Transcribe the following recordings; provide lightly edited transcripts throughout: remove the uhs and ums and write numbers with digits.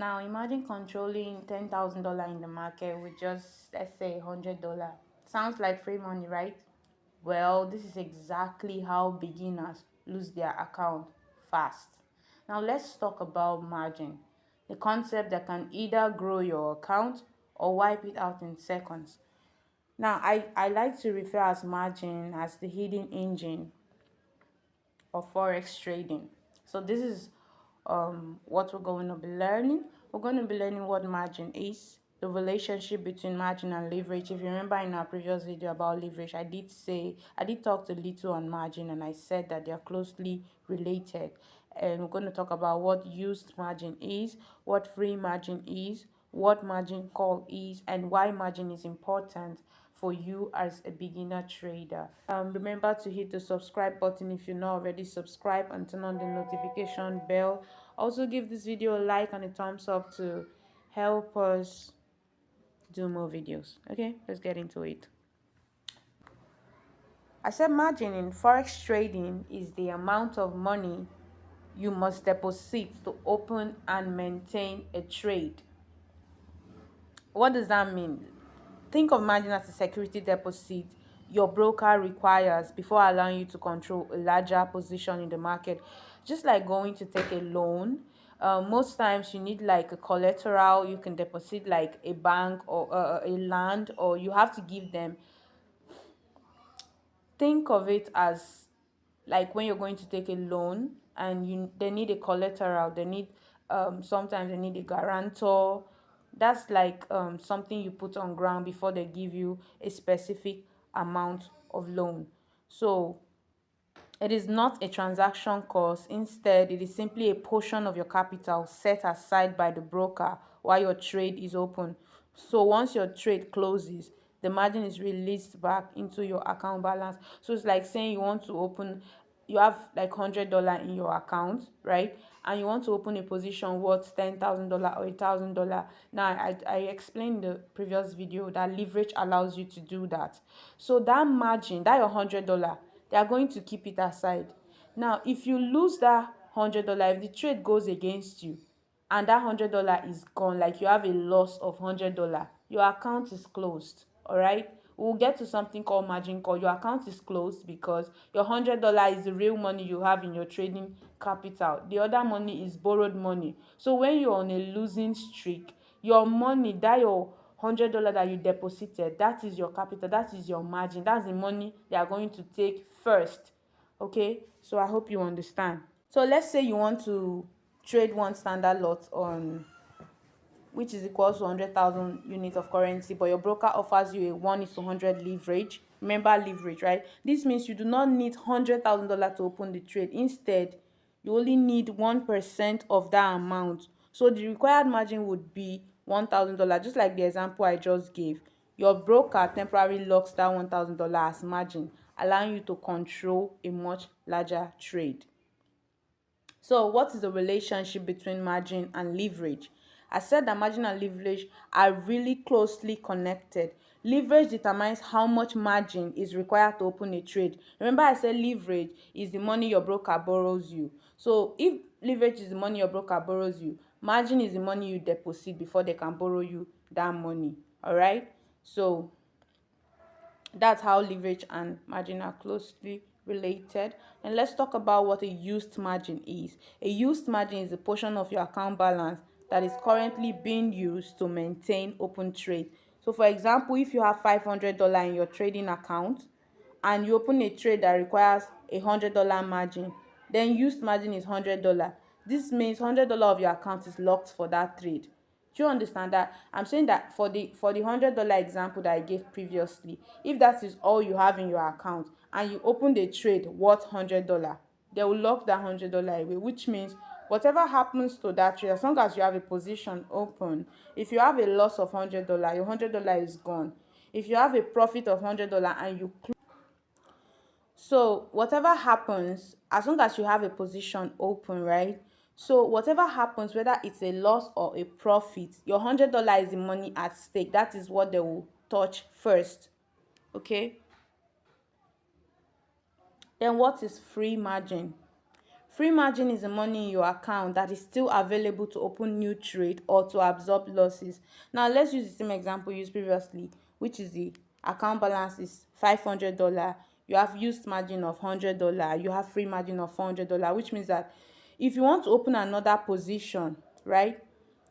Now imagine controlling $10,000 in the market with just, let's say, $100. Sounds like free money, right? Well, this is exactly how beginners lose their account fast. Now let's talk about margin, the concept that can either grow your account or wipe it out in seconds. Now I like to refer as margin as the hidden engine of forex trading. So this is what we're going to be learning. We're going to be learning what margin is, the relationship between margin and leverage. If you remember in our previous video about leverage, I did talk a little on margin, and I said that they are closely related. And we're going to talk about what used margin is, what free margin is, what margin call is, and why margin is important for you as a beginner trader. Remember to hit the subscribe button if you're not already subscribed, and turn on the notification bell. Also give this video a like and a thumbs up to help us do more videos. Okay, let's get into it. I said margin in forex trading is the amount of money you must deposit to open and maintain a trade. What does that mean? Think of margin as a security deposit your broker requires before allowing you to control a larger position in the market. Just like going to take a loan, most times you need like a collateral. You can deposit like a bank or a land, or you have to give them. Think of it as like when you're going to take a loan and they need a collateral, they need sometimes they need a guarantor. That's like something you put on ground before they give you a specific amount of loan. So it is not a transaction cost. Instead, it is simply a portion of your capital set aside by the broker while your trade is open. So once your trade closes, the margin is released back into your account balance. So it's like saying you have like $100 in your account, right? And you want to open a position worth $10,000 or $1,000. Now, I explained in the previous video that leverage allows you to do that. So that margin, that your $100, they are going to keep it aside. Now if you lose that $100, if the trade goes against you and that $100 is gone, like you have a loss of $100, your account is closed. All right, we'll get to something called margin call. Your account is closed because your $100 is the real money you have in your trading capital. The other money is borrowed money. So when you're on a losing streak, your money, that your $100 that you deposited, that is your capital, that is your margin, that's the money they are going to take first. Okay, so I hope you understand. So let's say you want to trade one standard lot on which is equal to 100,000 units of currency, but your broker offers you a 1:100 leverage. Remember leverage, right? This means you do not need $100,000 to open the trade. Instead, you only need 1% of that amount. So the required margin would be $1,000, just like the example I just gave. Your broker temporarily locks that $1,000 as margin, allowing you to control a much larger trade. So what is the relationship between margin and leverage? I said that margin and leverage are really closely connected. Leverage determines how much margin is required to open a trade. Remember I said leverage is the money your broker borrows you. So if leverage is the money your broker borrows you, margin is the money you deposit before they can borrow you that money. All right? So that's how leverage and margin are closely related. And let's talk about what a used margin is. A used margin is a portion of your account balance that is currently being used to maintain open trade. So for example, if you have $500 in your trading account and you open a trade that requires a $100 margin, then used margin is $100. This means $100 of your account is locked for that trade. Do you understand that? I'm saying that for the $100 example that I gave previously, if that is all you have in your account and you open the trade worth $100, they will lock that $100 away, which means whatever happens to that trade, as long as you have a position open, if you have a loss of $100, your $100 is gone. If you have a profit of $100 and you so whatever happens, as long as you have a position open, right? So whatever happens, whether it's a loss or a profit, your $100 is the money at stake. That is what they will touch first. Okay. Then what is free margin? Free margin is the money in your account that is still available to open new trade or to absorb losses. Now let's use the same example used previously, which is the account balance is $500. You have used margin of $100. You have free margin of $400, which means that if you want to open another position, right,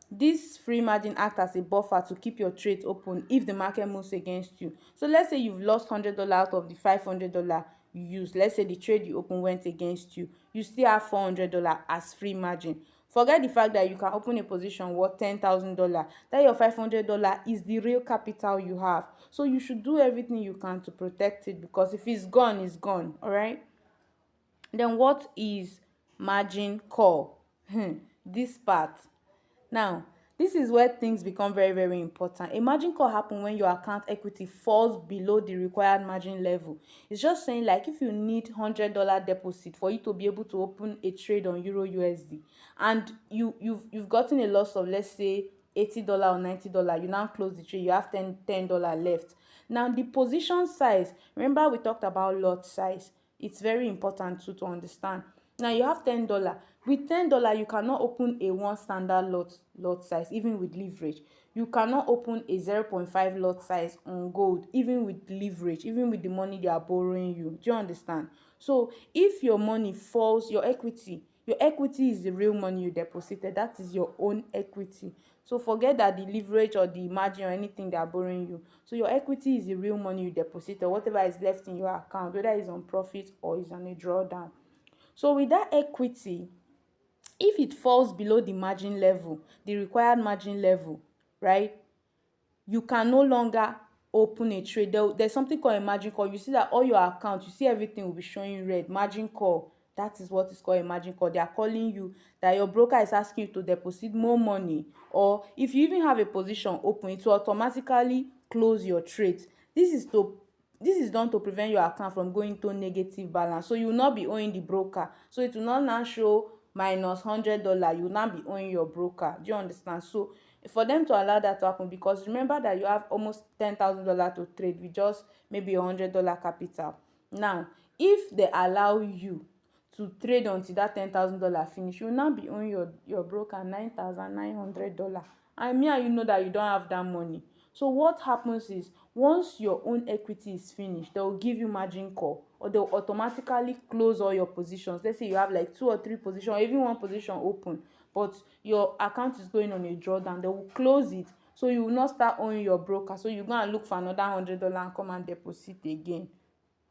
this free margin act as a buffer to keep your trade open if the market moves against you. So let's say you've lost $100 out of the $500 you used. Let's say the trade you open went against you. You still have $400 as free margin. Forget the fact that you can open a position worth $10,000. That your $500 is the real capital you have. So you should do everything you can to protect it, because if it's gone, it's gone. All right. Then what is margin call? This part. Now, this is where things become very, very important. A margin call happens when your account equity falls below the required margin level. It's just saying, like, if you need $100 deposit for you to be able to open a trade on Euro USD, and you've gotten a loss of, let's say, $80 or $90, you now close the trade, you have $10 left. Now the position size, remember we talked about lot size. It's very important too to understand. Now you have $10. With $10 you cannot open a one standard lot size even with leverage. You cannot open a 0.5 lot size on gold even with leverage, even with the money they are borrowing you. Do you understand? So if your money falls, your equity is the real money you deposited. That is your own equity. So forget that the leverage or the margin or anything they are borrowing you. So your equity is the real money you deposited, whatever is left in your account, whether it's on profit or it's on a drawdown. So with that equity, if it falls below the margin level, the required margin level, right, you can no longer open a trade. There's something called a margin call. You see that all your accounts, you see everything will be showing red. Margin call. That is what is called a margin call. They are calling you that your broker is asking you to deposit more money, or if you even have a position open, it will automatically close your trade. This is done to prevent your account from going to negative balance. So you will not be owing the broker. So it will not now show minus $100. You will not be owing your broker. Do you understand? So for them to allow that to happen, because remember that you have almost $10,000 to trade with just maybe $100 capital. Now if they allow you to trade until that $10,000 finish, you will now be owing your broker $9,900. And me and you know that you don't have that money. So what happens is, once your own equity is finished, they will give you margin call, or they will automatically close all your positions. Let's say you have like 2 or 3 positions, or even one position open, but your account is going on a drawdown. They will close it, so you will not start owing your broker. So you go and look for another $100 and come and deposit again.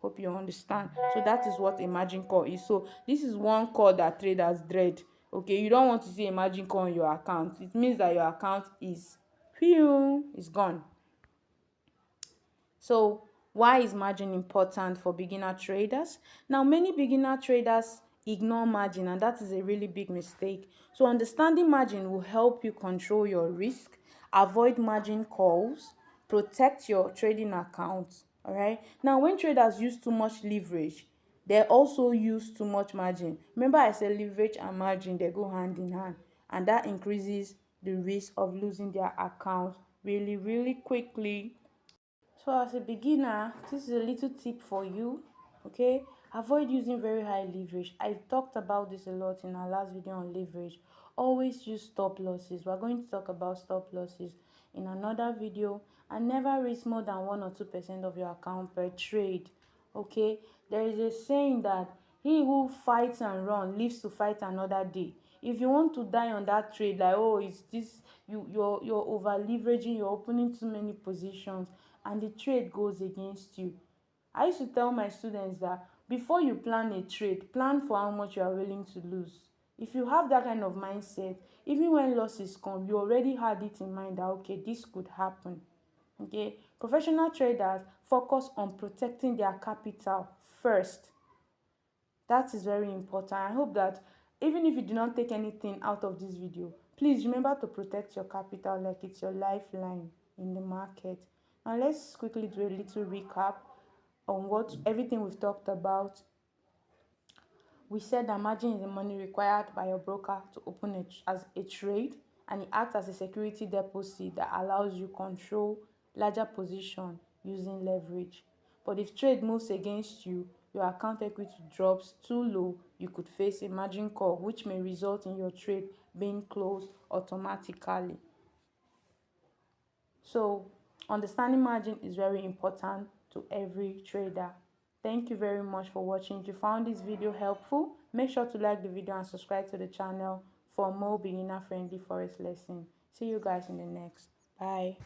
Hope you understand. So that is what a margin call is. So this is one call that traders dread. Okay, you don't want to see a margin call on your account. It means that your account is gone. So why is margin important for beginner traders? Now many beginner traders ignore margin, and that is a really big mistake. So understanding margin will help you control your risk, avoid margin calls, protect your trading account. All right. Now when traders use too much leverage, they also use too much margin. Remember I said leverage and margin, they go hand in hand, and that increases the risk of losing their account really, really quickly. So as a beginner, this is a little tip for you. Okay, avoid using very high leverage. I talked about this a lot in our last video on leverage. Always use stop losses. We're going to talk about stop losses in another video. And never risk more than 1 or 2% of your account per trade. Okay, there is a saying that he who fights and run lives to fight another day. If you want to die on that trade, like, oh, it's this, you're over leveraging, you're opening too many positions, and the trade goes against you. I used to tell my students that before you plan a trade, plan for how much you are willing to lose. If you have that kind of mindset, even when losses come, you already had it in mind that, okay, this could happen. Okay, professional traders focus on protecting their capital first. That is very important. I hope that even if you do not take anything out of this video, please remember to protect your capital like it's your lifeline in the market. Now let's quickly do a little recap on what everything we've talked about. We said that margin is the money required by your broker to open it as a trade, and it acts as a security deposit that allows you control larger position using leverage. But if trade moves against you, your account equity drops too low, you could face a margin call, which may result in your trade being closed automatically. So understanding margin is very important to every trader. Thank you very much for watching. If you found this video helpful, make sure to like the video and subscribe to the channel for more beginner friendly forex lesson. See you guys in the next. Bye.